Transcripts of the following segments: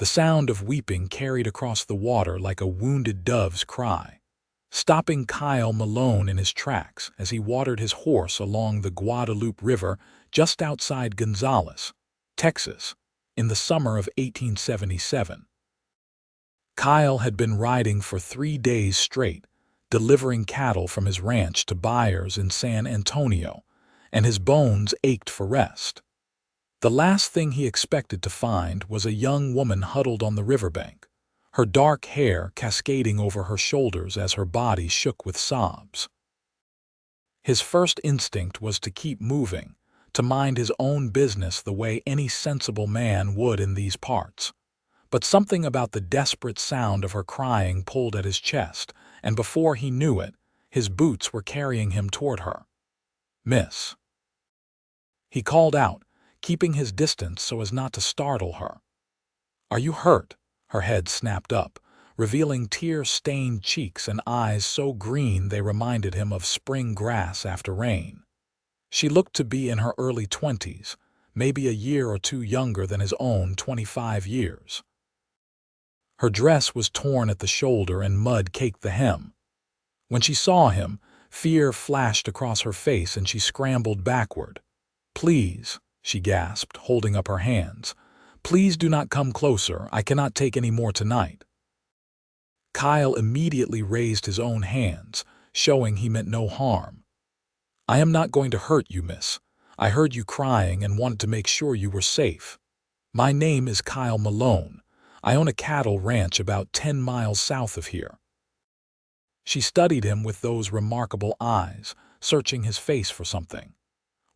The sound of weeping carried across the water like a wounded dove's cry, stopping Kyle Malone in his tracks as he watered his horse along the Guadalupe River just outside Gonzales, Texas, in the summer of 1877. Kyle had been riding for 3 days straight, delivering cattle from his ranch to buyers in San Antonio, and his bones ached for rest. The last thing he expected to find was a young woman huddled on the riverbank, her dark hair cascading over her shoulders as her body shook with sobs. His first instinct was to keep moving, to mind his own business the way any sensible man would in these parts. But something about the desperate sound of her crying pulled at his chest, and before he knew it, his boots were carrying him toward her. "Miss," he called out, keeping his distance so as not to startle her. "Are you hurt?" Her head snapped up, revealing tear-stained cheeks and eyes so green they reminded him of spring grass after rain. She looked to be in her early 20s, maybe a year or two younger than his own 25 years. Her dress was torn at the shoulder and mud caked the hem. When she saw him, fear flashed across her face and she scrambled backward. "Please," she gasped, holding up her hands. "Please do not come closer. I cannot take any more tonight." Kyle immediately raised his own hands, showing he meant no harm. "I am not going to hurt you, miss. I heard you crying and wanted to make sure you were safe. My name is Kyle Malone. I own a cattle ranch about 10 miles south of here." She studied him with those remarkable eyes, searching his face for something.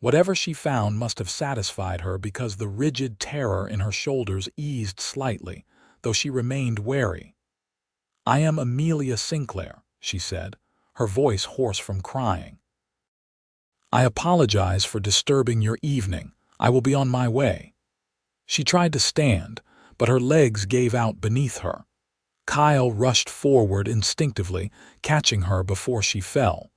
Whatever she found must have satisfied her because the rigid terror in her shoulders eased slightly, though she remained wary. "I am Amelia Sinclair," she said, her voice hoarse from crying. "I apologize for disturbing your evening. I will be on my way." She tried to stand, but her legs gave out beneath her. Kyle rushed forward instinctively, catching her before she fell.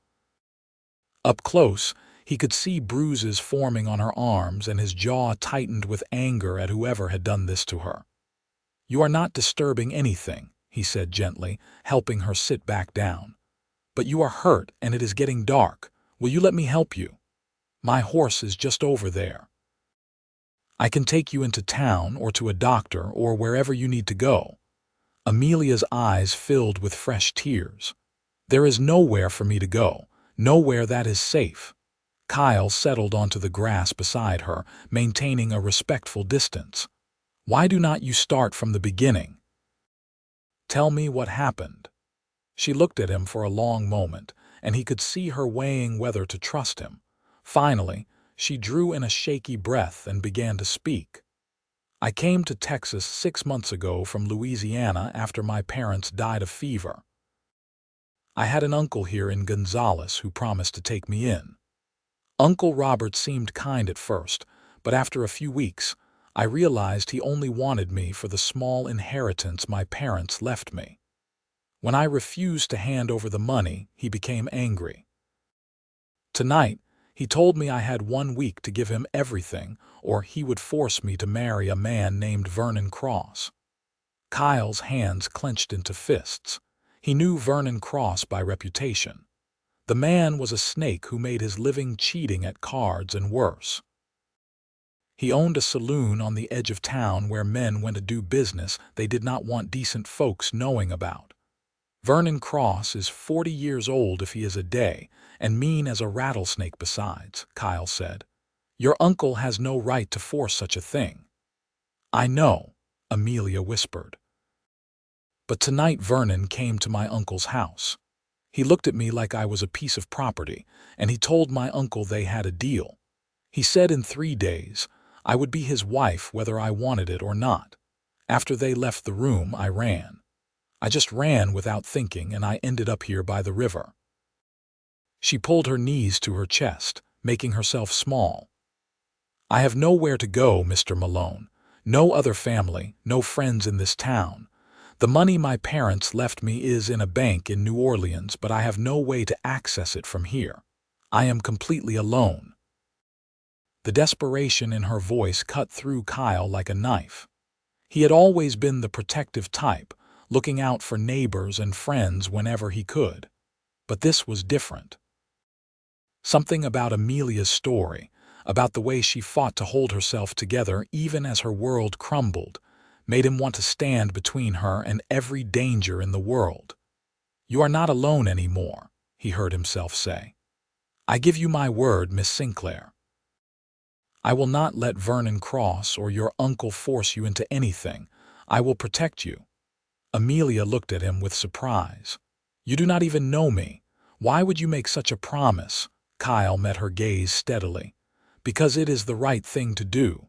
Up close, he could see bruises forming on her arms, and his jaw tightened with anger at whoever had done this to her. "You are not disturbing anything," he said gently, helping her sit back down. "But you are hurt, and it is getting dark. Will you let me help you? My horse is just over there. I can take you into town or to a doctor or wherever you need to go." Amelia's eyes filled with fresh tears. "There is nowhere for me to go, nowhere that is safe." Kyle settled onto the grass beside her, maintaining a respectful distance. "Why do not you start from the beginning? Tell me what happened." She looked at him for a long moment, and he could see her weighing whether to trust him. Finally, she drew in a shaky breath and began to speak. "I came to Texas 6 months ago from Louisiana after my parents died of fever. I had an uncle here in Gonzales who promised to take me in. Uncle Robert seemed kind at first, but after a few weeks, I realized he only wanted me for the small inheritance my parents left me. When I refused to hand over the money, he became angry. Tonight, he told me I had 1 week to give him everything, or he would force me to marry a man named Vernon Cross." Kyle's hands clenched into fists. He knew Vernon Cross by reputation. The man was a snake who made his living cheating at cards and worse. He owned a saloon on the edge of town where men went to do business they did not want decent folks knowing about. Vernon Cross is 40 years old if he is a day, and mean as a rattlesnake besides, Kyle said. "Your uncle has no right to force such a thing." "I know," Amelia whispered. "But tonight Vernon came to my uncle's house. He looked at me like I was a piece of property, and he told my uncle they had a deal. He said in 3 days I would be his wife whether I wanted it or not. After they left the room, I ran. I just ran without thinking, and I ended up here by the river." She pulled her knees to her chest, making herself small. "I have nowhere to go, Mr. Malone. No other family, no friends in this town. The money my parents left me is in a bank in New Orleans, but I have no way to access it from here. I am completely alone." The desperation in her voice cut through Kyle like a knife. He had always been the protective type, looking out for neighbors and friends whenever he could. But this was different. Something about Amelia's story, about the way she fought to hold herself together even as her world crumbled, made him want to stand between her and every danger in the world. "You are not alone anymore," he heard himself say. "I give you my word, Miss Sinclair. I will not let Vernon Cross or your uncle force you into anything. I will protect you." Amelia looked at him with surprise. "You do not even know me. Why would you make such a promise?" Kyle met her gaze steadily. "Because it is the right thing to do.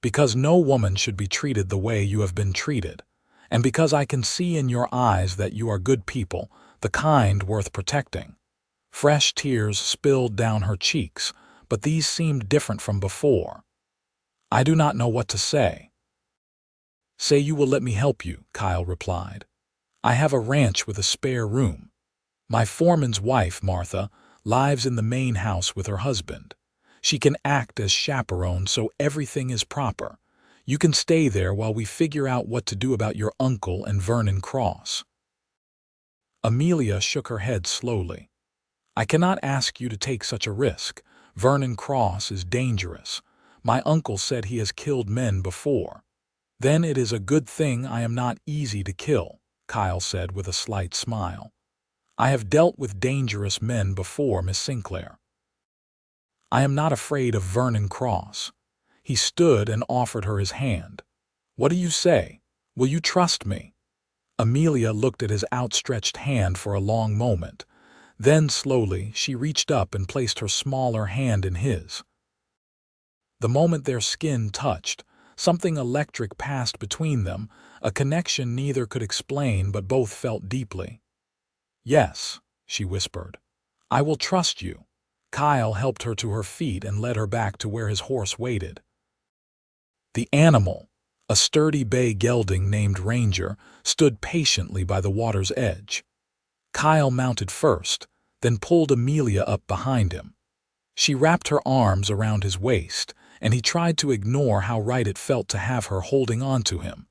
Because no woman should be treated the way you have been treated. And because I can see in your eyes that you are good people, the kind worth protecting." Fresh tears spilled down her cheeks, but these seemed different from before. "I do not know what to say." "Say you will let me help you," Kyle replied. "I have a ranch with a spare room. My foreman's wife, Martha, lives in the main house with her husband. She can act as chaperone so everything is proper. You can stay there while we figure out what to do about your uncle and Vernon Cross." Amelia shook her head slowly. "I cannot ask you to take such a risk. Vernon Cross is dangerous. My uncle said he has killed men before." "Then it is a good thing I am not easy to kill," Kyle said with a slight smile. "I have dealt with dangerous men before, Miss Sinclair. I am not afraid of Vernon Cross." He stood and offered her his hand. "What do you say? Will you trust me?" Amelia looked at his outstretched hand for a long moment. Then slowly she reached up and placed her smaller hand in his. The moment their skin touched, something electric passed between them, a connection neither could explain but both felt deeply. "Yes," she whispered. "I will trust you." Kyle helped her to her feet and led her back to where his horse waited. The animal, a sturdy bay gelding named Ranger, stood patiently by the water's edge. Kyle mounted first, then pulled Amelia up behind him. She wrapped her arms around his waist, and he tried to ignore how right it felt to have her holding on to him.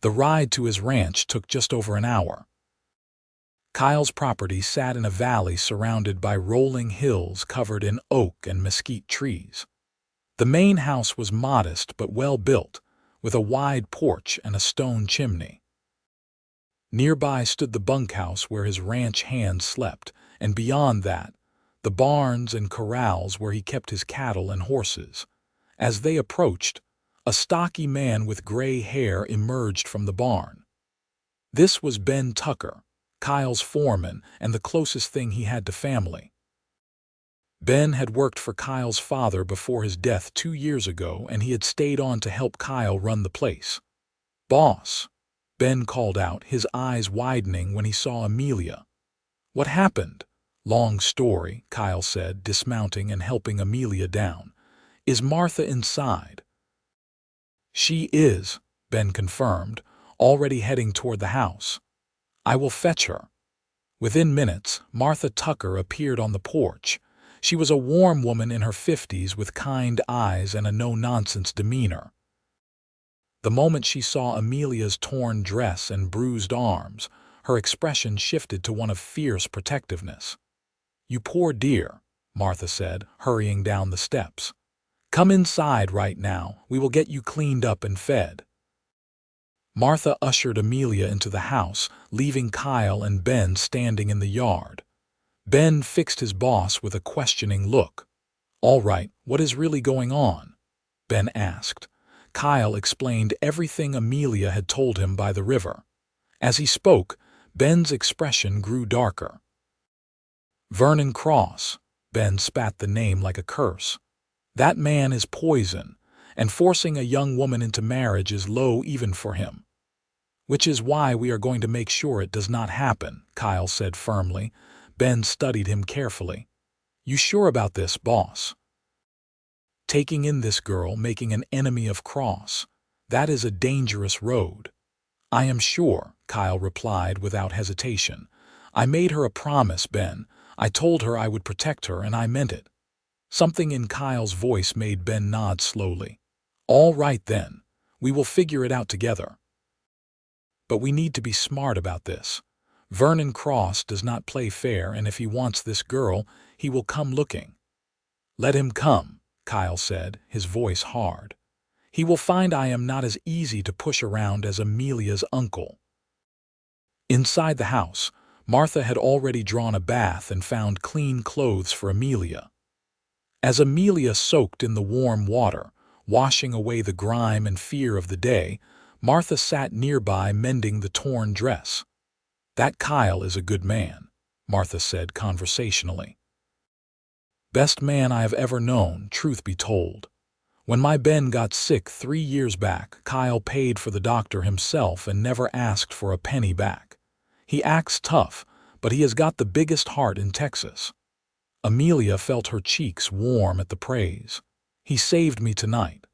The ride to his ranch took just over an hour. Kyle's property sat in a valley surrounded by rolling hills covered in oak and mesquite trees. The main house was modest but well built, with a wide porch and a stone chimney. Nearby stood the bunkhouse where his ranch hands slept, and beyond that, the barns and corrals where he kept his cattle and horses. As they approached, a stocky man with gray hair emerged from the barn. This was Ben Tucker, Kyle's foreman and the closest thing he had to family. Ben had worked for Kyle's father before his death 2 years ago, and he had stayed on to help Kyle run the place. "Boss," Ben called out, his eyes widening when he saw Amelia. "What happened?" "Long story," Kyle said, dismounting and helping Amelia down. "Is Martha inside?" "She is," Ben confirmed, already heading toward the house. "I will fetch her." Within minutes, Martha Tucker appeared on the porch. She was a warm woman in her 50s with kind eyes and a no-nonsense demeanor. The moment she saw Amelia's torn dress and bruised arms, her expression shifted to one of fierce protectiveness. "You poor dear," Martha said, hurrying down the steps. "Come inside right now. We will get you cleaned up and fed." Martha ushered Amelia into the house, leaving Kyle and Ben standing in the yard. Ben fixed his boss with a questioning look. "All right, what is really going on?" Ben asked. Kyle explained everything Amelia had told him by the river. As he spoke, Ben's expression grew darker. "Vernon Cross," Ben spat the name like a curse. "That man is poison, and forcing a young woman into marriage is low even for him. Which is why we are going to make sure it does not happen," Kyle said firmly. Ben studied him carefully. "You sure about this, boss?" "Taking in this girl, making an enemy of Cross, that is a dangerous road." "I am sure," Kyle replied without hesitation. "I made her a promise, Ben. I told her I would protect her, and I meant it." Something in Kyle's voice made Ben nod slowly. "All right then. We will figure it out together. But we need to be smart about this. Vernon Cross does not play fair, and if he wants this girl, he will come looking. Let him come, Kyle said, his voice hard. He will find I am not as easy to push around as Amelia's uncle. Inside the house, Martha had already drawn a bath and found clean clothes for Amelia. As Amelia soaked in the warm water, washing away the grime and fear of the day, Martha sat nearby mending the torn dress. "That Kyle is a good man," Martha said conversationally. "Best man I have ever known, truth be told. When my Ben got sick 3 years back, Kyle paid for the doctor himself and never asked for a penny back. He acts tough, but he has got the biggest heart in Texas." Amelia felt her cheeks warm at the praise. "He saved me tonight.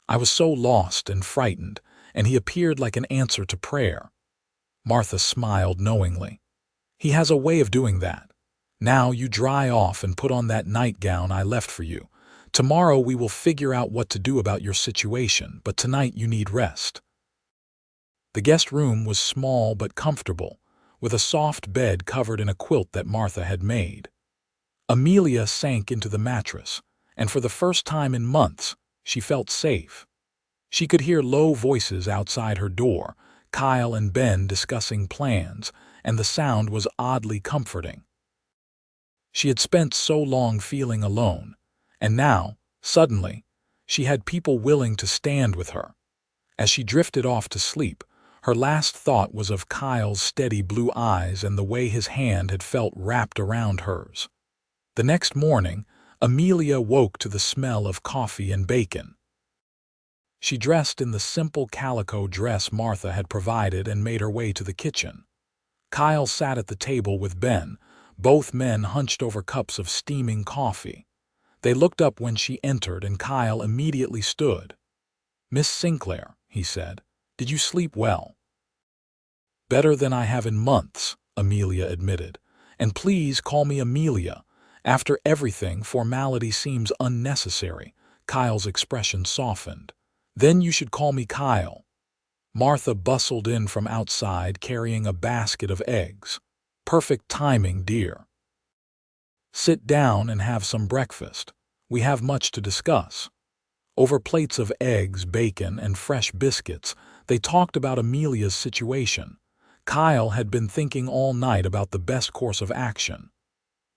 I was so lost and frightened, and he appeared like an answer to prayer." Martha smiled knowingly. "He has a way of doing that. Now you dry off and put on that nightgown I left for you. Tomorrow we will figure out what to do about your situation, but tonight you need rest." The guest room was small but comfortable, with a soft bed covered in a quilt that Martha had made. Amelia sank into the mattress, and for the first time in months, she felt safe. She could hear low voices outside her door, Kyle and Ben discussing plans, and the sound was oddly comforting. She had spent so long feeling alone, and now, suddenly, she had people willing to stand with her. As she drifted off to sleep, her last thought was of Kyle's steady blue eyes and the way his hand had felt wrapped around hers. The next morning, Amelia woke to the smell of coffee and bacon. She dressed in the simple calico dress Martha had provided and made her way to the kitchen. Kyle sat at the table with Ben, both men hunched over cups of steaming coffee. They looked up when she entered, and Kyle immediately stood. "Miss Sinclair," he said, "did you sleep well?" "Better than I have in months," Amelia admitted. "And please call me Amelia. After everything, formality seems unnecessary." Kyle's expression softened. "Then you should call me Kyle." Martha bustled in from outside carrying a basket of eggs. "Perfect timing, dear. Sit down and have some breakfast. We have much to discuss." Over plates of eggs, bacon, and fresh biscuits, they talked about Amelia's situation. Kyle had been thinking all night about the best course of action.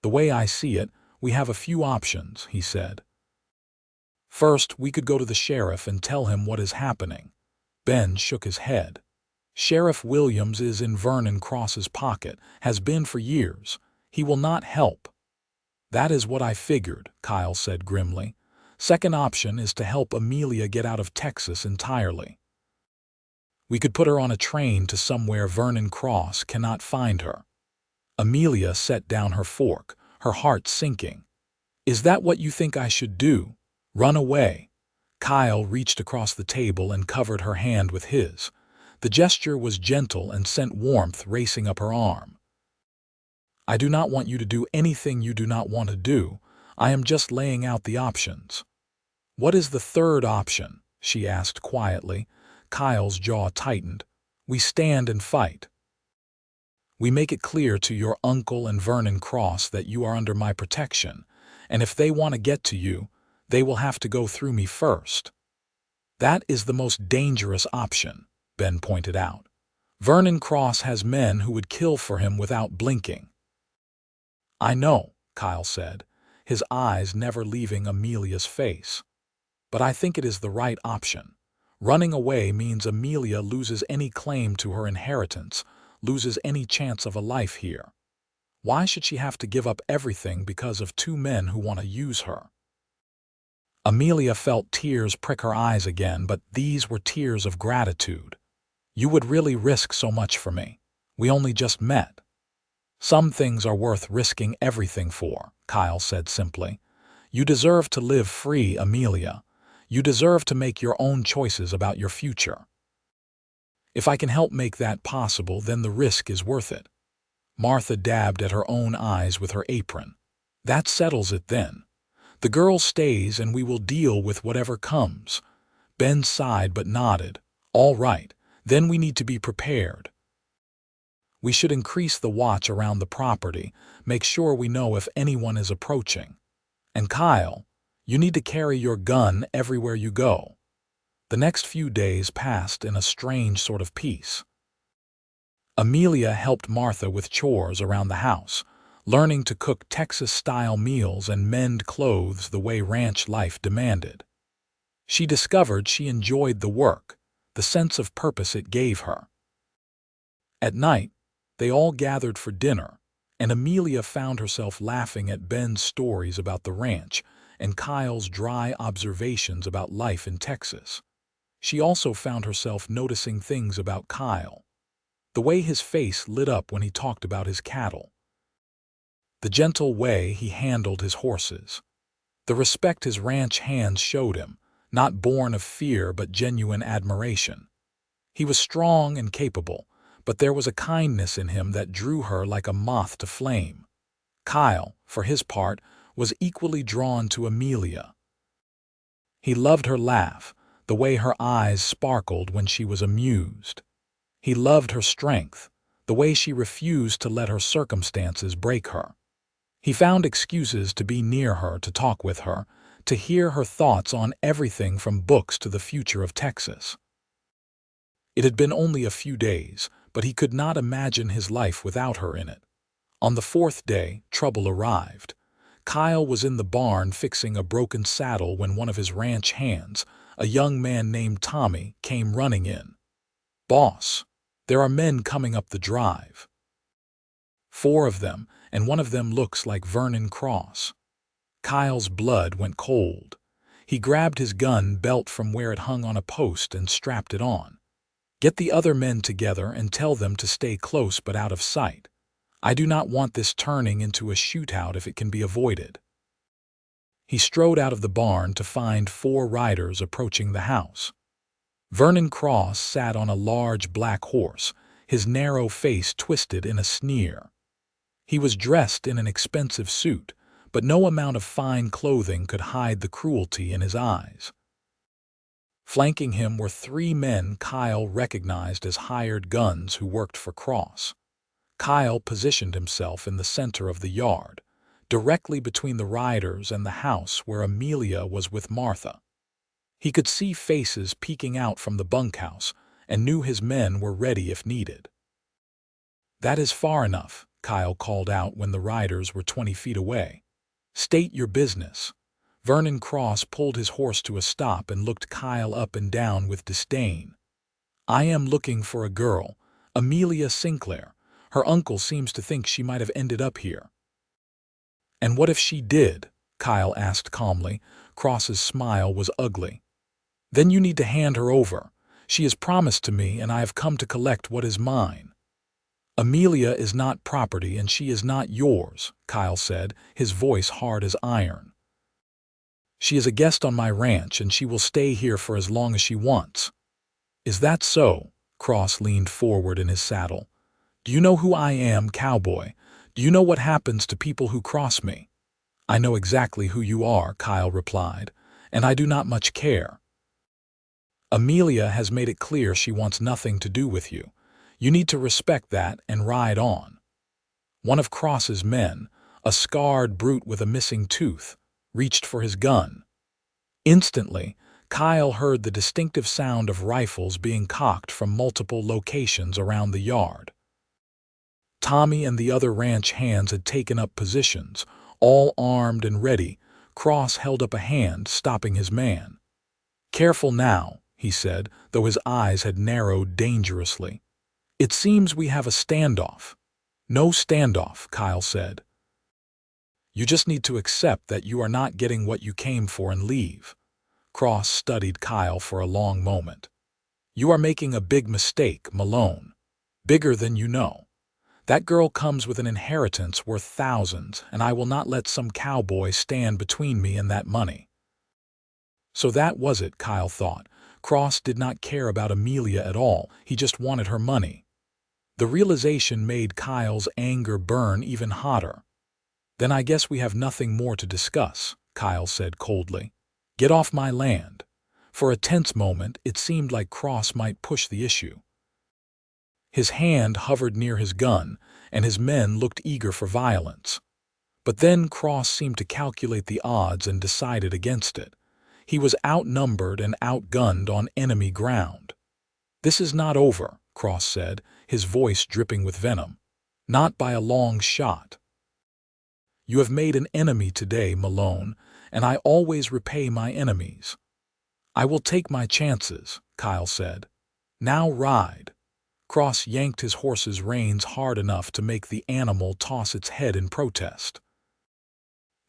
"The way I see it, we have a few options," he said. "First, we could go to the sheriff and tell him what is happening." Ben shook his head. "Sheriff Williams is in Vernon Cross's pocket, has been for years. He will not help." "That is what I figured," Kyle said grimly. "Second option is to help Amelia get out of Texas entirely. We could put her on a train to somewhere Vernon Cross cannot find her." Amelia set down her fork, her heart sinking. "Is that what you think I should do? Run away?" Kyle reached across the table and covered her hand with his. The gesture was gentle and sent warmth racing up her arm. "I do not want you to do anything you do not want to do. I am just laying out the options." "What is the third option?" she asked quietly. Kyle's jaw tightened. "We stand and fight. We make it clear to your uncle and Vernon Cross that you are under my protection, and if they want to get to you, they will have to go through me first." "That is the most dangerous option," Ben pointed out. "Vernon Cross has men who would kill for him without blinking." "I know," Kyle said, his eyes never leaving Amelia's face. "But I think it is the right option. Running away means Amelia loses any claim to her inheritance, loses any chance of a life here. Why should she have to give up everything because of 2 men who want to use her?" Amelia felt tears prick her eyes again, but these were tears of gratitude. "You would really risk so much for me. We only just met." "Some things are worth risking everything for," Kyle said simply. "You deserve to live free, Amelia. You deserve to make your own choices about your future. If I can help make that possible, then the risk is worth it." Martha dabbed at her own eyes with her apron. "That settles it then. The girl stays and we will deal with whatever comes." Ben sighed but nodded. All right, then we need to be prepared. We should increase the watch around the property, make sure we know if anyone is approaching. And Kyle, you need to carry your gun everywhere you go. The next few days passed in a strange sort of peace. Amelia helped Martha with chores around the house, learning to cook Texas-style meals and mend clothes the way ranch life demanded. She discovered she enjoyed the work, the sense of purpose it gave her. At night, they all gathered for dinner, and Amelia found herself laughing at Ben's stories about the ranch and Kyle's dry observations about life in Texas. She also found herself noticing things about Kyle. The way his face lit up when he talked about his cattle. The gentle way he handled his horses. The respect his ranch hands showed him, not born of fear but genuine admiration. He was strong and capable, but there was a kindness in him that drew her like a moth to flame. Kyle, for his part, was equally drawn to Amelia. He loved her laugh, the way her eyes sparkled when she was amused. He loved her strength, the way she refused to let her circumstances break her. He found excuses to be near her, to talk with her, to hear her thoughts on everything from books to the future of Texas. It had been only a few days, but he could not imagine his life without her in it. On the fourth day, trouble arrived. Kyle was in the barn fixing a broken saddle when one of his ranch hands, a young man named Tommy, came running in. "Boss, there are men coming up the drive. 4 of them, and one of them looks like Vernon Cross." Kyle's blood went cold. He grabbed his gun belt from where it hung on a post and strapped it on. "Get the other men together and tell them to stay close but out of sight. I do not want this turning into a shootout if it can be avoided." He strode out of the barn to find 4 riders approaching the house. Vernon Cross sat on a large black horse, his narrow face twisted in a sneer. He was dressed in an expensive suit, but no amount of fine clothing could hide the cruelty in his eyes. Flanking him were 3 men Kyle recognized as hired guns who worked for Cross. Kyle positioned himself in the center of the yard, directly between the riders and the house where Amelia was with Martha. He could see faces peeking out from the bunkhouse and knew his men were ready if needed. "That is far enough," Kyle called out when the riders were 20 feet away. "State your business." Vernon Cross pulled his horse to a stop and looked Kyle up and down with disdain. "I am looking for a girl, Amelia Sinclair. Her uncle seems to think she might have ended up here." "And what if she did?" Kyle asked calmly. Cross's smile was ugly. "Then you need to hand her over. She is promised to me and I have come to collect what is mine." "Amelia is not property and she is not yours," Kyle said, his voice hard as iron. "She is a guest on my ranch and she will stay here for as long as she wants." "Is that so?" Cross leaned forward in his saddle. "Do you know who I am, Cowboy? Do you know what happens to people who cross me?" "I know exactly who you are," Kyle replied, "and I do not much care. Amelia has made it clear she wants nothing to do with you. You need to respect that and ride on." One of Cross's men, a scarred brute with a missing tooth, reached for his gun. Instantly, Kyle heard the distinctive sound of rifles being cocked from multiple locations around the yard. Tommy and the other ranch hands had taken up positions, all armed and ready. Cross held up a hand, stopping his man. "Careful now," he said, though his eyes had narrowed dangerously. "It seems we have a standoff." "No standoff," Kyle said. "You just need to accept that you are not getting what you came for and leave." Cross studied Kyle for a long moment. "You are making a big mistake, Malone. Bigger than you know. That girl comes with an inheritance worth thousands, and I will not let some cowboy stand between me and that money." So that was it, Kyle thought. Cross did not care about Amelia at all. He just wanted her money. The realization made Kyle's anger burn even hotter. "Then I guess we have nothing more to discuss," Kyle said coldly. "Get off my land. For a tense moment, it seemed like Cross might push the issue. His hand hovered near his gun, and his men looked eager for violence. But then Cross seemed to calculate the odds and decided against it. He was outnumbered and outgunned on enemy ground. "This is not over," Cross said, his voice dripping with venom. "Not by a long shot. You have made an enemy today, Malone, and I always repay my enemies." "I will take my chances," Kyle said. "Now ride." Cross yanked his horse's reins hard enough to make the animal toss its head in protest.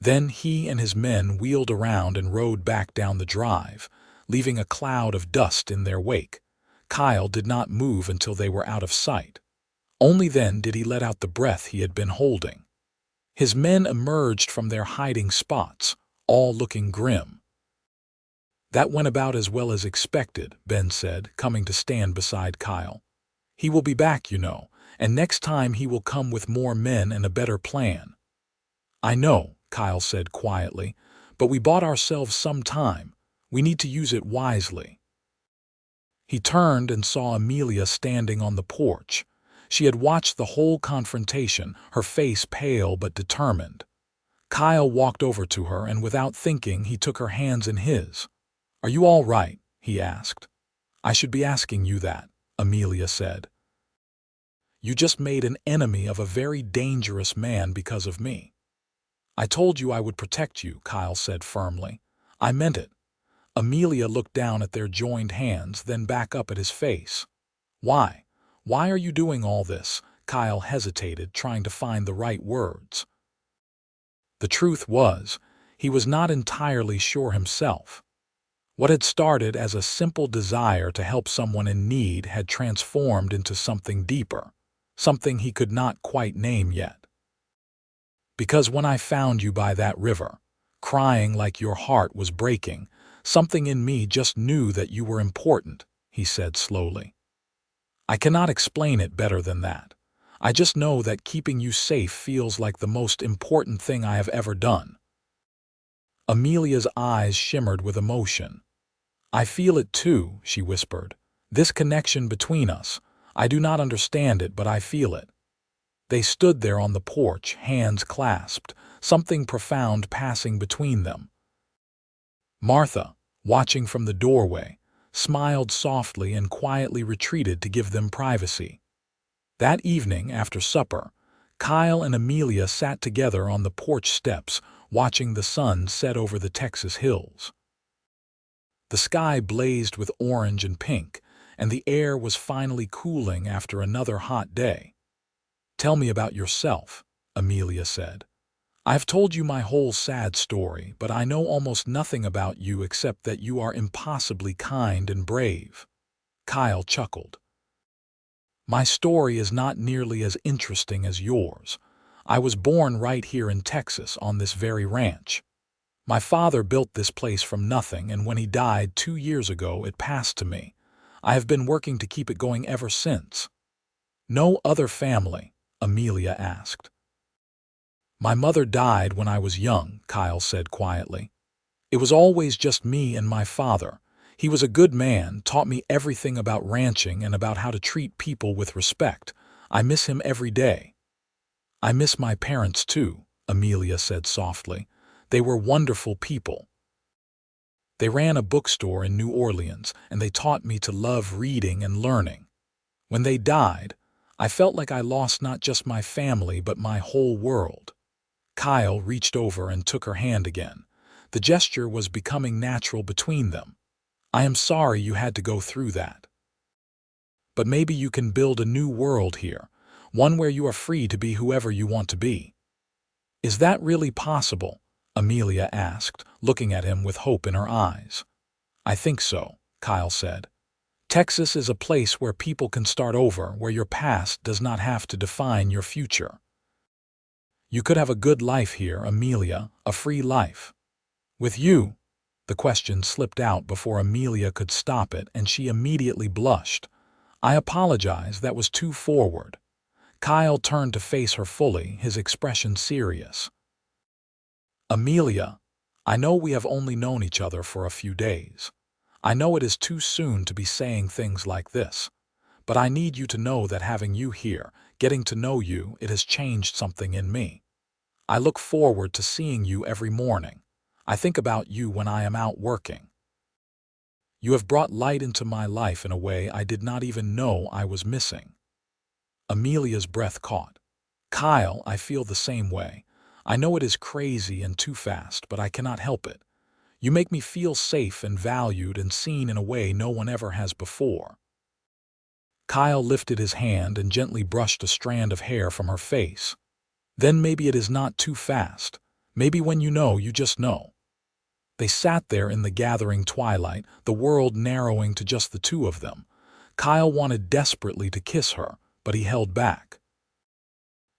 Then he and his men wheeled around and rode back down the drive, leaving a cloud of dust in their wake. Kyle did not move until they were out of sight. Only then did he let out the breath he had been holding. His men emerged from their hiding spots, all looking grim. "That went about as well as expected," Ben said, coming to stand beside Kyle. "He will be back, you know, and next time he will come with more men and a better plan." "I know," Kyle said quietly, "but we bought ourselves some time. We need to use it wisely." He turned and saw Amelia standing on the porch. She had watched the whole confrontation, her face pale but determined. Kyle walked over to her, and without thinking, he took her hands in his. "Are you all right?" he asked. "I should be asking you that," Amelia said. "You just made an enemy of a very dangerous man because of me." "I told you I would protect you," Kyle said firmly. "I meant it." Amelia looked down at their joined hands, then back up at his face. "Why? Why are you doing all this?" Kyle hesitated, trying to find the right words. The truth was, he was not entirely sure himself. What had started as a simple desire to help someone in need had transformed into something deeper, something he could not quite name yet. "Because when I found you by that river, crying like your heart was breaking, something in me just knew that you were important," he said slowly. "I cannot explain it better than that. I just know that keeping you safe feels like the most important thing I have ever done." Amelia's eyes shimmered with emotion. "I feel it too," she whispered. "This connection between us. I do not understand it, but I feel it." They stood there on the porch, hands clasped, something profound passing between them. Martha, watching from the doorway, smiled softly and quietly retreated to give them privacy. That evening, after supper, Kyle and Amelia sat together on the porch steps, watching the sun set over the Texas hills. The sky blazed with orange and pink, and the air was finally cooling after another hot day. "Tell me about yourself," Amelia said. "I've told you my whole sad story, but I know almost nothing about you except that you are impossibly kind and brave." Kyle chuckled. "My story is not nearly as interesting as yours. I was born right here in Texas on this very ranch. My father built this place from nothing, and when he died 2 years ago, it passed to me. I have been working to keep it going ever since." "No other family?" Amelia asked. "My mother died when I was young," Kyle said quietly. "It was always just me and my father. He was a good man, taught me everything about ranching and about how to treat people with respect. I miss him every day." "I miss my parents too," Amelia said softly. "They were wonderful people. They ran a bookstore in New Orleans, and they taught me to love reading and learning. When they died, I felt like I lost not just my family but my whole world." Kyle reached over and took her hand again. The gesture was becoming natural between them. "I am sorry you had to go through that. But maybe you can build a new world here, one where you are free to be whoever you want to be." "Is that really possible?" Amelia asked, looking at him with hope in her eyes. "I think so," Kyle said. "Texas is a place where people can start over, where your past does not have to define your future. You could have a good life here, Amelia, a free life." "With you?" The question slipped out before Amelia could stop it, and she immediately blushed. "I apologize, that was too forward." Kyle turned to face her fully, his expression serious. "Amelia, I know we have only known each other for a few days. I know it is too soon to be saying things like this, but I need you to know that having you here, getting to know you, it has changed something in me. I look forward to seeing you every morning. I think about you when I am out working. You have brought light into my life in a way I did not even know I was missing." Amelia's breath caught. "Kyle, I feel the same way. I know it is crazy and too fast, but I cannot help it. You make me feel safe and valued and seen in a way no one ever has before." Kyle lifted his hand and gently brushed a strand of hair from her face. "Then maybe it is not too fast. Maybe when you know, you just know." They sat there in the gathering twilight, the world narrowing to just the two of them. Kyle wanted desperately to kiss her, but he held back.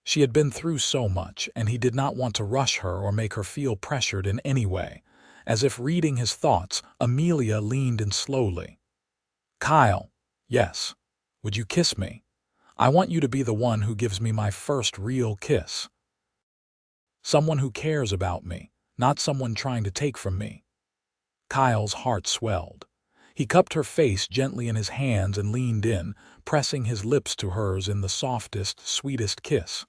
She had been through so much, and he did not want to rush her or make her feel pressured in any way. As if reading his thoughts, Amelia leaned in slowly. "Kyle, yes. Would you kiss me? I want you to be the one who gives me my first real kiss. Someone who cares about me, not someone trying to take from me." Kyle's heart swelled. He cupped her face gently in his hands and leaned in, pressing his lips to hers in the softest, sweetest kiss.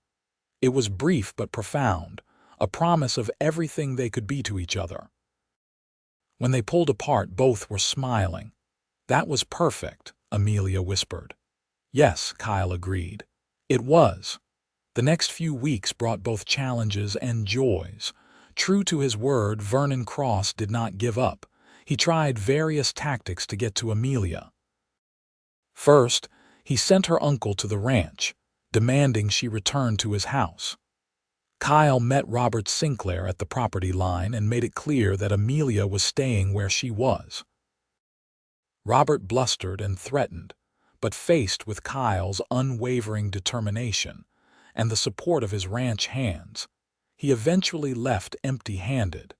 It was brief but profound, a promise of everything they could be to each other. When they pulled apart, both were smiling. "That was perfect," Amelia whispered. "Yes," Kyle agreed. "It was." The next few weeks brought both challenges and joys. True to his word, Vernon Cross did not give up. He tried various tactics to get to Amelia. First, he sent her uncle to the ranch, demanding she return to his house. Kyle met Robert Sinclair at the property line and made it clear that Amelia was staying where she was. Robert blustered and threatened, but faced with Kyle's unwavering determination and the support of his ranch hands, he eventually left empty-handed.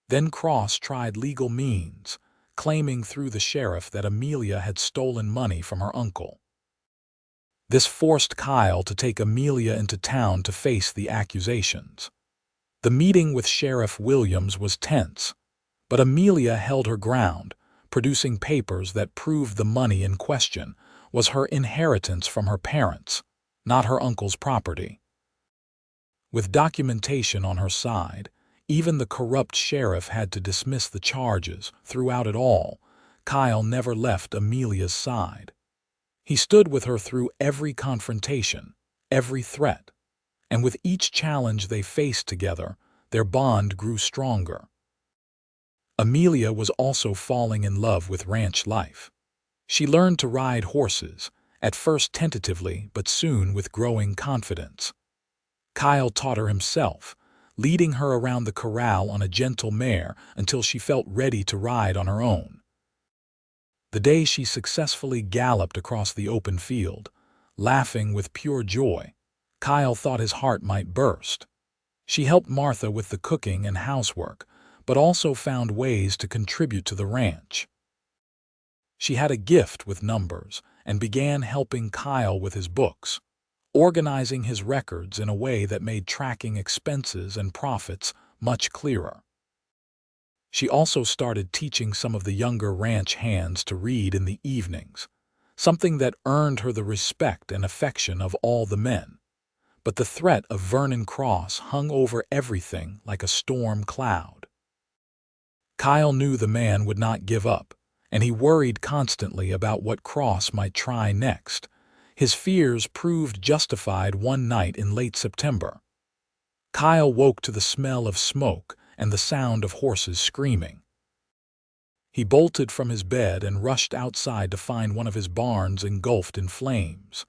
Then Cross tried legal means, claiming through the sheriff that Amelia had stolen money from her uncle. This forced Kyle to take Amelia into town to face the accusations. The meeting with Sheriff Williams was tense, but Amelia held her ground, producing papers that proved the money in question was her inheritance from her parents, not her uncle's property. With documentation on her side, even the corrupt sheriff had to dismiss the charges. Throughout it all, Kyle never left Amelia's side. He stood with her through every confrontation, every threat, and with each challenge they faced together, their bond grew stronger. Amelia was also falling in love with ranch life. She learned to ride horses, at first tentatively but soon with growing confidence. Kyle taught her himself, leading her around the corral on a gentle mare until she felt ready to ride on her own. The day she successfully galloped across the open field, laughing with pure joy, Kyle thought his heart might burst. She helped Martha with the cooking and housework, but also found ways to contribute to the ranch. She had a gift with numbers and began helping Kyle with his books, organizing his records in a way that made tracking expenses and profits much clearer. She also started teaching some of the younger ranch hands to read in the evenings, something that earned her the respect and affection of all the men. But the threat of Vernon Cross hung over everything like a storm cloud. Kyle knew the man would not give up, and he worried constantly about what Cross might try next. His fears proved justified one night in late September. Kyle woke to the smell of smoke and the sound of horses screaming. He bolted from his bed and rushed outside to find one of his barns engulfed in flames.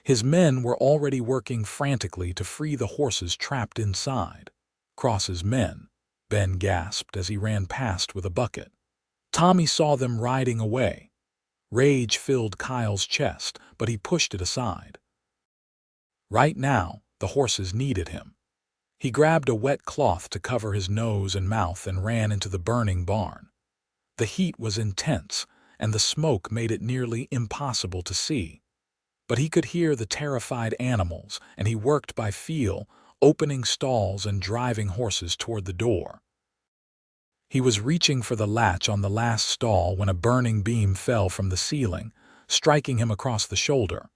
His men were already working frantically to free the horses trapped inside. "Cross's men," Ben gasped as he ran past with a bucket. Tommy saw them riding away. Rage filled Kyle's chest, but he pushed it aside. Right now, the horses needed him. He grabbed a wet cloth to cover his nose and mouth and ran into the burning barn. The heat was intense, and the smoke made it nearly impossible to see. But he could hear the terrified animals, and he worked by feel, opening stalls and driving horses toward the door. He was reaching for the latch on the last stall when a burning beam fell from the ceiling, striking him across the shoulder.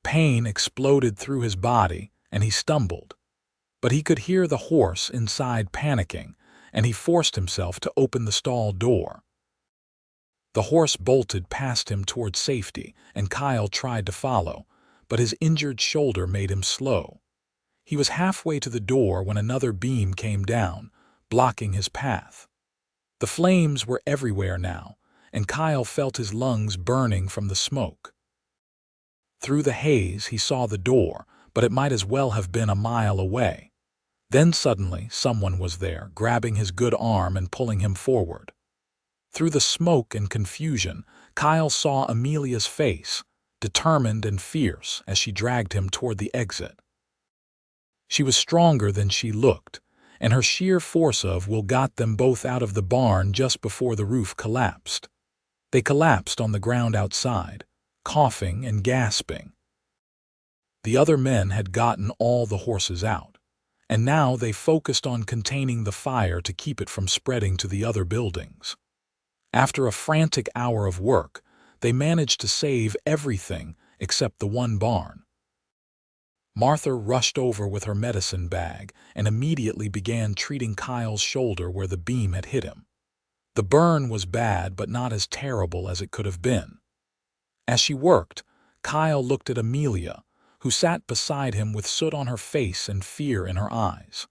Pain exploded through his body, and he stumbled. But he could hear the horse inside panicking, and he forced himself to open the stall door. The horse bolted past him toward safety, and Kyle tried to follow, but his injured shoulder made him slow. He was halfway to the door when another beam came down, blocking his path. The flames were everywhere now, and Kyle felt his lungs burning from the smoke. Through the haze, he saw the door, but it might as well have been a mile away. Then suddenly, someone was there, grabbing his good arm and pulling him forward. Through the smoke and confusion, Kyle saw Amelia's face, determined and fierce, as she dragged him toward the exit. She was stronger than she looked, and her sheer force of will got them both out of the barn just before the roof collapsed. They collapsed on the ground outside, coughing and gasping. The other men had gotten all the horses out, and now they focused on containing the fire to keep it from spreading to the other buildings. After a frantic hour of work, they managed to save everything except the one barn. Martha rushed over with her medicine bag and immediately began treating Kyle's shoulder where the beam had hit him. The burn was bad, but not as terrible as it could have been. As she worked, Kyle looked at Amelia, who sat beside him with soot on her face and fear in her eyes.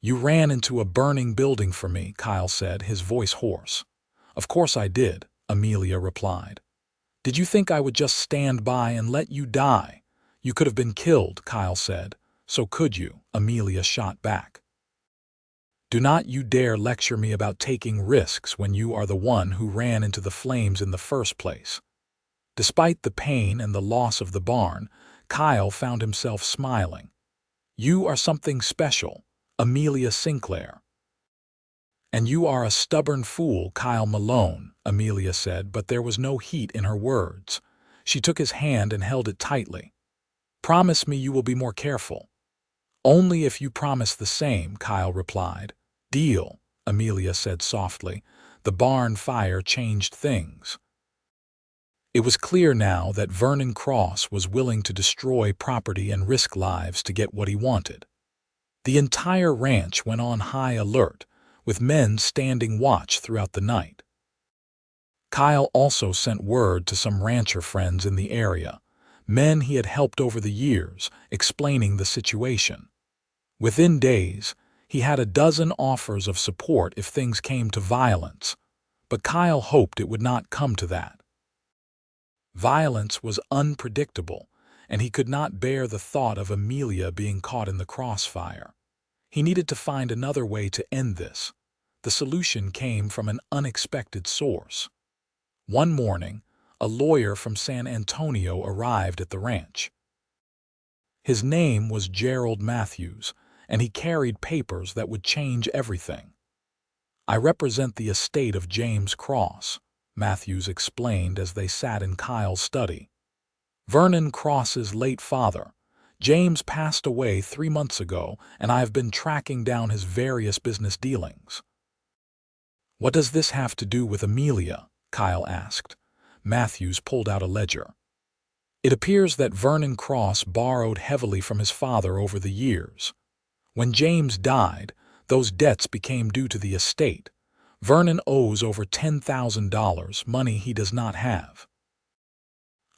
"You ran into a burning building for me," Kyle said, his voice hoarse. "Of course I did," Amelia replied. "Did you think I would just stand by and let you die? You could have been killed," Kyle said. "So could you," Amelia shot back. "Do not you dare lecture me about taking risks when you are the one who ran into the flames in the first place." Despite the pain and the loss of the barn, Kyle found himself smiling. "You are something special, Amelia Sinclair." "And you are a stubborn fool, Kyle Malone," Amelia said, but there was no heat in her words. She took his hand and held it tightly. "Promise me you will be more careful." "Only if you promise the same," Kyle replied. "Deal," Amelia said softly. The barn fire changed things. It was clear now that Vernon Cross was willing to destroy property and risk lives to get what he wanted. The entire ranch went on high alert, with men standing watch throughout the night. Kyle also sent word to some rancher friends in the area, men he had helped over the years, explaining the situation. Within days, he had a dozen offers of support if things came to violence, but Kyle hoped it would not come to that. Violence was unpredictable, and he could not bear the thought of Amelia being caught in the crossfire. He needed to find another way to end this. The solution came from an unexpected source. One morning, a lawyer from San Antonio arrived at the ranch. His name was Gerald Matthews, and he carried papers that would change everything. "I represent the estate of James Cross," Matthews explained as they sat in Kyle's study. "Vernon Cross's late father. James passed away 3 months ago, and I have been tracking down his various business dealings." "What does this have to do with Amelia?" Kyle asked. Matthews pulled out a ledger. "It appears that Vernon Cross borrowed heavily from his father over the years. When James died, those debts became due to the estate. Vernon owes over $10,000, money he does not have.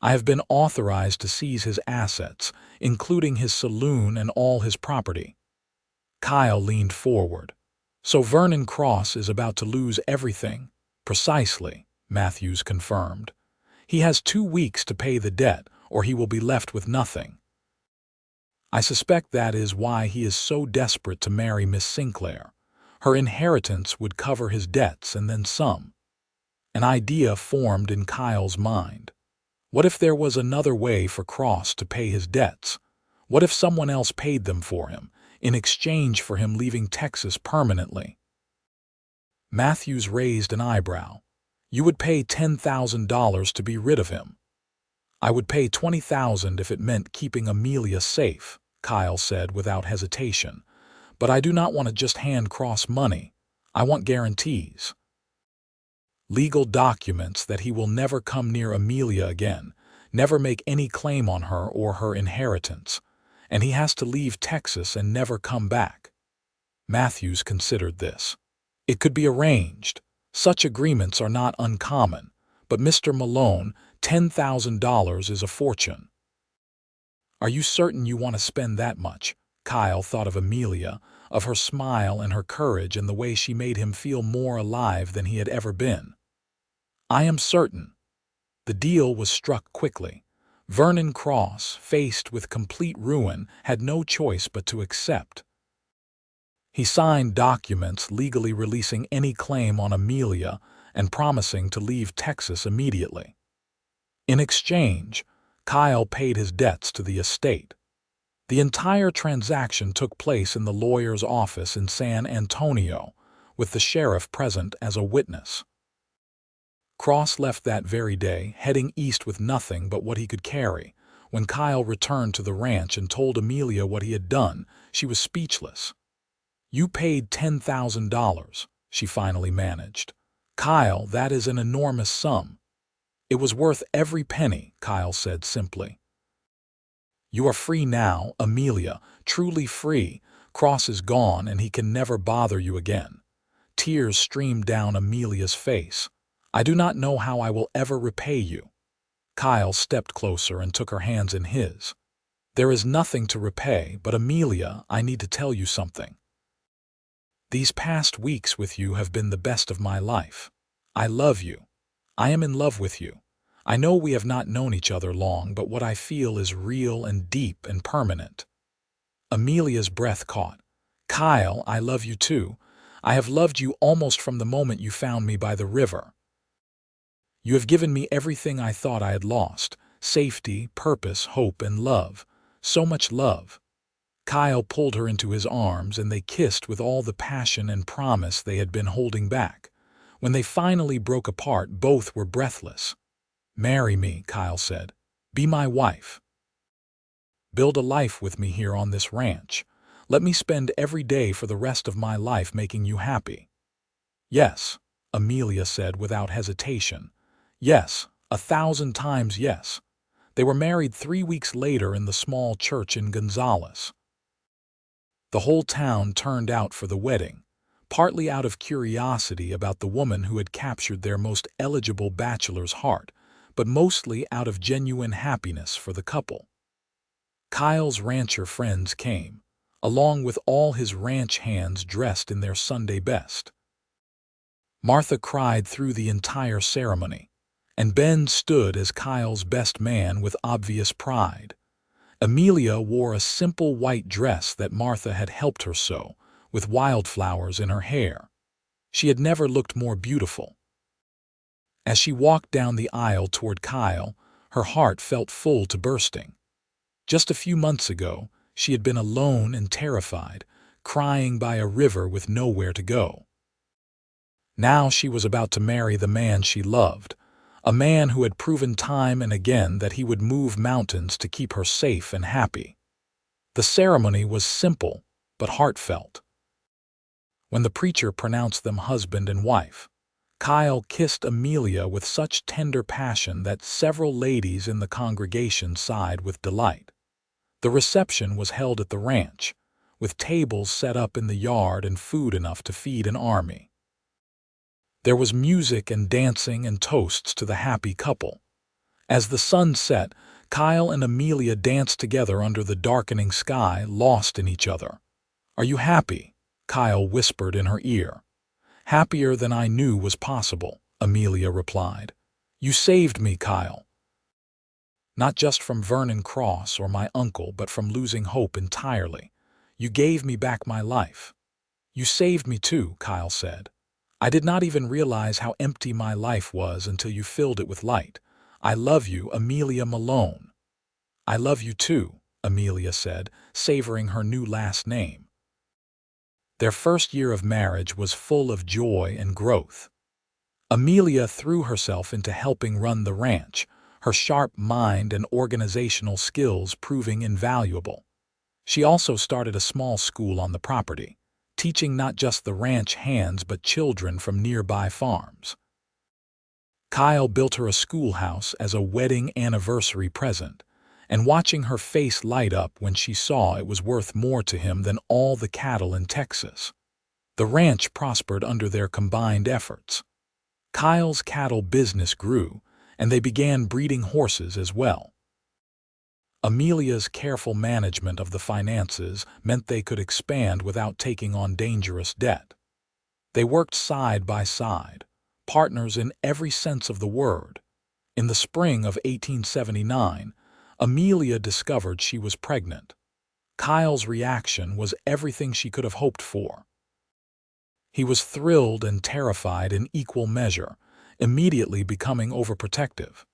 I have been authorized to seize his assets, including his saloon and all his property." Kyle leaned forward. "So Vernon Cross is about to lose everything?" "Precisely," Matthews confirmed. "He has 2 weeks to pay the debt, or he will be left with nothing. I suspect that is why he is so desperate to marry Miss Sinclair. Her inheritance would cover his debts and then some." An idea formed in Kyle's mind. What if there was another way for Cross to pay his debts? What if someone else paid them for him, in exchange for him leaving Texas permanently? Matthews raised an eyebrow. "You would pay $10,000 to be rid of him." "I would pay $20,000 if it meant keeping Amelia safe," Kyle said without hesitation. "But I do not want to just hand Cross money. I want guarantees. Legal documents that he will never come near Amelia again, never make any claim on her or her inheritance, and he has to leave Texas and never come back. Matthews considered this. It could be arranged. Such agreements are not uncommon, but Mr. Malone, $10,000 is a fortune. Are you certain you want to spend that much? Kyle thought of Amelia, of her smile and her courage and the way she made him feel more alive than he had ever been. I am certain. The deal was struck quickly. Vernon Cross, faced with complete ruin, had no choice but to accept. He signed documents legally releasing any claim on Amelia and promising to leave Texas immediately. In exchange, Kyle paid his debts to the estate. The entire transaction took place in the lawyer's office in San Antonio, with the sheriff present as a witness. Cross left that very day, heading east with nothing but what he could carry. When Kyle returned to the ranch and told Amelia what he had done, she was speechless. You paid $10,000, she finally managed. Kyle, that is an enormous sum. It was worth every penny, Kyle said simply. You are free now, Amelia, truly free. Cross is gone and he can never bother you again. Tears streamed down Amelia's face. I do not know how I will ever repay you. Kyle stepped closer and took her hands in his. There is nothing to repay, but Amelia, I need to tell you something. These past weeks with you have been the best of my life. I love you. I am in love with you. I know we have not known each other long, but what I feel is real and deep and permanent. Amelia's breath caught. Kyle, I love you too. I have loved you almost from the moment you found me by the river. You have given me everything I thought I had lost: safety, purpose, hope, and love. So much love. Kyle pulled her into his arms and they kissed with all the passion and promise they had been holding back. When they finally broke apart, both were breathless. Marry me, Kyle said. Be my wife. Build a life with me here on this ranch. Let me spend every day for the rest of my life making you happy. Yes, Amelia said without hesitation. Yes, 1,000 times yes. They were married 3 weeks later in the small church in Gonzales. The whole town turned out for the wedding, partly out of curiosity about the woman who had captured their most eligible bachelor's heart, but mostly out of genuine happiness for the couple. Kyle's rancher friends came, along with all his ranch hands dressed in their Sunday best. Martha cried through the entire ceremony, and Ben stood as Kyle's best man with obvious pride. Amelia wore a simple white dress that Martha had helped her sew, with wildflowers in her hair. She had never looked more beautiful. As she walked down the aisle toward Kyle, her heart felt full to bursting. Just a few months ago, she had been alone and terrified, crying by a river with nowhere to go. Now she was about to marry the man she loved, a man who had proven time and again that he would move mountains to keep her safe and happy. The ceremony was simple, but heartfelt. When the preacher pronounced them husband and wife, Kyle kissed Amelia with such tender passion that several ladies in the congregation sighed with delight. The reception was held at the ranch, with tables set up in the yard and food enough to feed an army. There was music and dancing and toasts to the happy couple. As the sun set, Kyle and Amelia danced together under the darkening sky, lost in each other. "Are you happy?" Kyle whispered in her ear. "Happier than I knew was possible," Amelia replied. "You saved me, Kyle. Not just from Vernon Cross or my uncle, but from losing hope entirely. You gave me back my life." "You saved me too," Kyle said. "I did not even realize how empty my life was until you filled it with light. I love you, Amelia Malone." "I love you too," Amelia said, savoring her new last name. Their first year of marriage was full of joy and growth. Amelia threw herself into helping run the ranch, her sharp mind and organizational skills proving invaluable. She also started a small school on the property, teaching not just the ranch hands but children from nearby farms. Kyle built her a schoolhouse as a wedding anniversary present, and watching her face light up when she saw it was worth more to him than all the cattle in Texas. The ranch prospered under their combined efforts. Kyle's cattle business grew, and they began breeding horses as well. Amelia's careful management of the finances meant they could expand without taking on dangerous debt. They worked side by side, partners in every sense of the word. In the spring of 1879, Amelia discovered she was pregnant. Kyle's reaction was everything she could have hoped for. He was thrilled and terrified in equal measure, immediately becoming overprotective.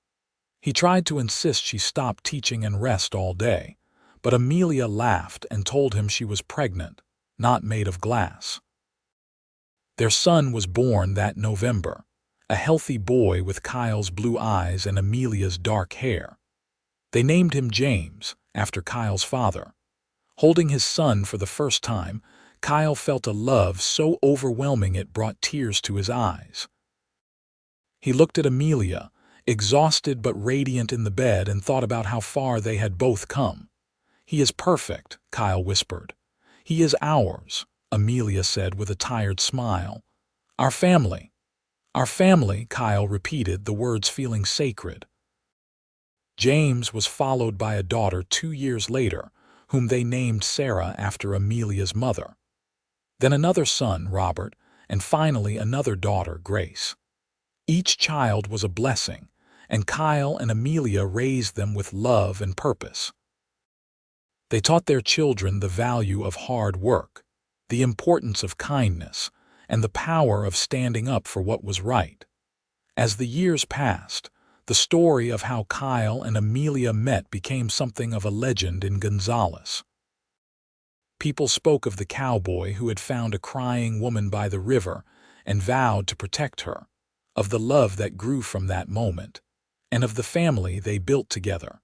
He tried to insist she stop teaching and rest all day, but Amelia laughed and told him she was pregnant, not made of glass. Their son was born that November, a healthy boy with Kyle's blue eyes and Amelia's dark hair. They named him James, after Kyle's father. Holding his son for the first time, Kyle felt a love so overwhelming it brought tears to his eyes. He looked at Amelia, exhausted but radiant in the bed, and thought about how far they had both come. "He is perfect," Kyle whispered. "He is ours," Amelia said with a tired smile. "Our family." "Our family," Kyle repeated, the words feeling sacred. James was followed by a daughter 2 years later, whom they named Sarah after Amelia's mother. Then another son, Robert, and finally another daughter, Grace. Each child was a blessing, and Kyle and Amelia raised them with love and purpose. They taught their children the value of hard work, the importance of kindness, and the power of standing up for what was right. As the years passed, the story of how Kyle and Amelia met became something of a legend in Gonzales. People spoke of the cowboy who had found a crying woman by the river and vowed to protect her, of the love that grew from that moment, and of the family they built together.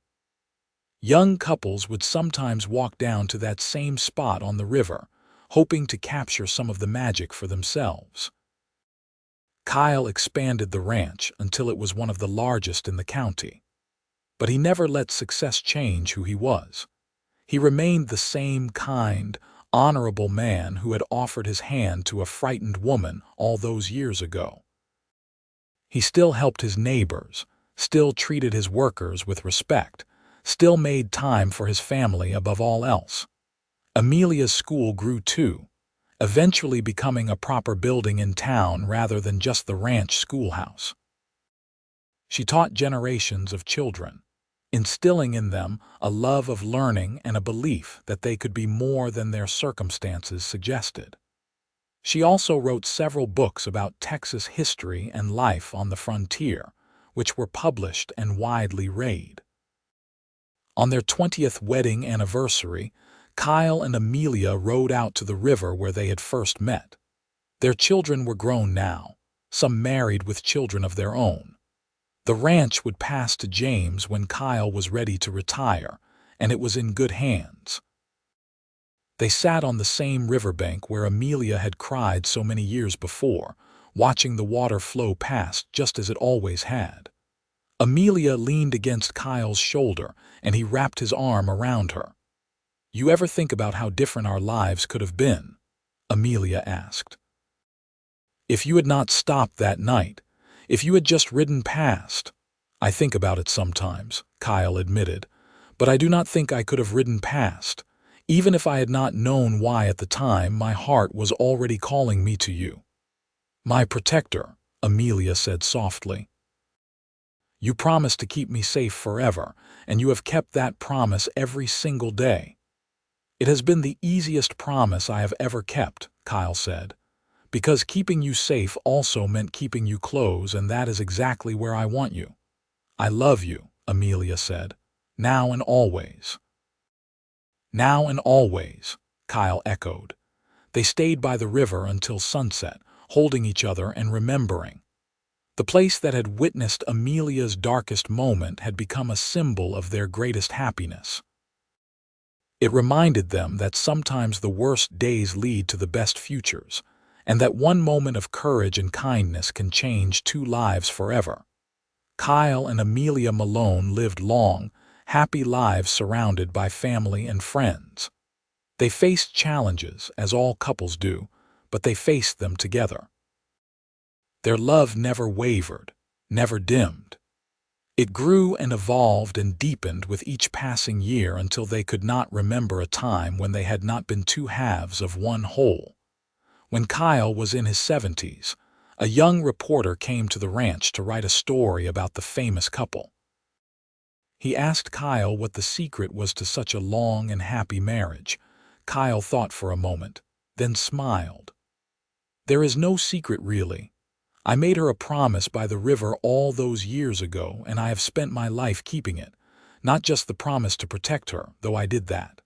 Young couples would sometimes walk down to that same spot on the river, hoping to capture some of the magic for themselves. Kyle expanded the ranch until it was one of the largest in the county. But he never let success change who he was. He remained the same kind, honorable man who had offered his hand to a frightened woman all those years ago. He still helped his neighbors, still treated his workers with respect, still made time for his family above all else. Amelia's school grew too, eventually becoming a proper building in town rather than just the ranch schoolhouse. She taught generations of children, instilling in them a love of learning and a belief that they could be more than their circumstances suggested. She also wrote several books about Texas history and life on the frontier, which were published and widely read. On their 20th wedding anniversary, Kyle and Amelia rode out to the river where they had first met. Their children were grown now, some married with children of their own. The ranch would pass to James when Kyle was ready to retire, and it was in good hands. They sat on the same riverbank where Amelia had cried so many years before, watching the water flow past just as it always had. Amelia leaned against Kyle's shoulder, and he wrapped his arm around her. "You ever think about how different our lives could have been?" Amelia asked. "If you had not stopped that night, if you had just ridden past." "I think about it sometimes," Kyle admitted, "but I do not think I could have ridden past, even if I had not known why at the time. My heart was already calling me to you." "My protector," Amelia said softly. "You promised to keep me safe forever, and you have kept that promise every single day." "It has been the easiest promise I have ever kept," Kyle said, "because keeping you safe also meant keeping you close, and that is exactly where I want you." "I love you," Amelia said, "now and always." "Now and always," Kyle echoed. They stayed by the river until sunset, holding each other and remembering. The place that had witnessed Amelia's darkest moment had become a symbol of their greatest happiness. It reminded them that sometimes the worst days lead to the best futures, and that one moment of courage and kindness can change two lives forever. Kyle and Amelia Malone lived long, happy lives surrounded by family and friends. They faced challenges, as all couples do, but they faced them together. Their love never wavered, never dimmed. It grew and evolved and deepened with each passing year until they could not remember a time when they had not been two halves of one whole. When Kyle was in his 70s, a young reporter came to the ranch to write a story about the famous couple. He asked Kyle what the secret was to such a long and happy marriage. Kyle thought for a moment, then smiled. "There is no secret really. I made her a promise by the river all those years ago, and I have spent my life keeping it. Not just the promise to protect her, though I did that,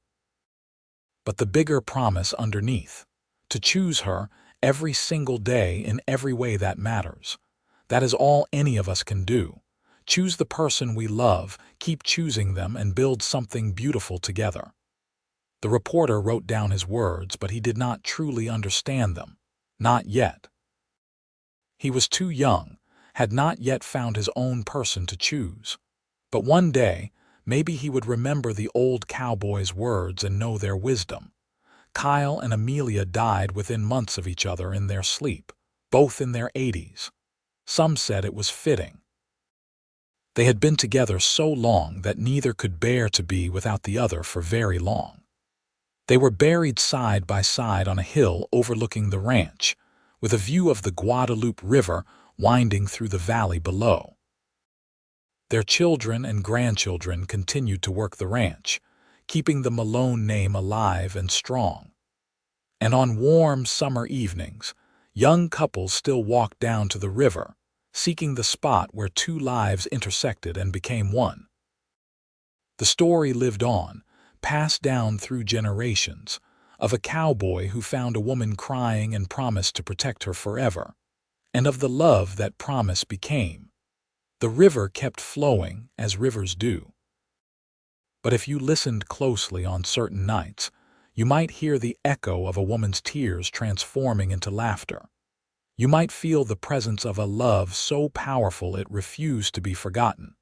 but the bigger promise underneath, to choose her every single day in every way that matters. That is all any of us can do. Choose the person we love, keep choosing them, and build something beautiful together." The reporter wrote down his words, but he did not truly understand them. Not yet. He was too young, had not yet found his own person to choose. But one day, maybe he would remember the old cowboy's words and know their wisdom. Kyle and Amelia died within months of each other in their sleep, both in their 80s. Some said it was fitting. They had been together so long that neither could bear to be without the other for very long. They were buried side by side on a hill overlooking the ranch, with a view of the Guadalupe River winding through the valley below. Their children and grandchildren continued to work the ranch, keeping the Malone name alive and strong. And on warm summer evenings, young couples still walked down to the river, seeking the spot where two lives intersected and became one. The story lived on, passed down through generations, of a cowboy who found a woman crying and promised to protect her forever, and of the love that promise became. The river kept flowing, as rivers do. But if you listened closely on certain nights, you might hear the echo of a woman's tears transforming into laughter. You might feel the presence of a love so powerful it refused to be forgotten.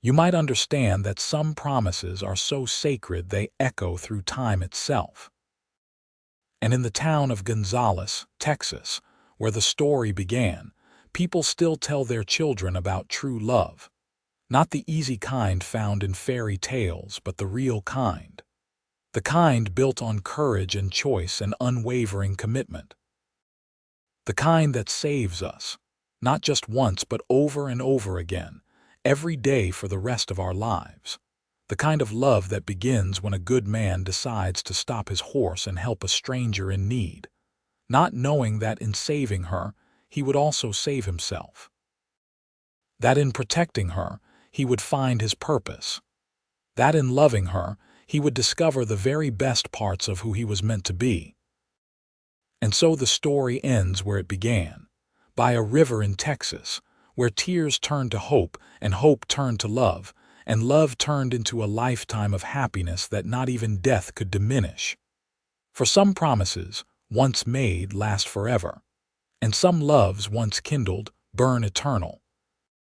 You might understand that some promises are so sacred they echo through time itself. And in the town of Gonzales, Texas, where the story began, people still tell their children about true love. Not the easy kind found in fairy tales, but the real kind. The kind built on courage and choice and unwavering commitment. The kind that saves us, not just once but over and over again, every day for the rest of our lives. The kind of love that begins when a good man decides to stop his horse and help a stranger in need, not knowing that in saving her, he would also save himself. That in protecting her, he would find his purpose. That in loving her, he would discover the very best parts of who he was meant to be. And so the story ends where it began, by a river in Texas, where tears turned to hope and hope turned to love, and love turned into a lifetime of happiness that not even death could diminish. For some promises, once made, last forever, and some loves once kindled, burn eternal.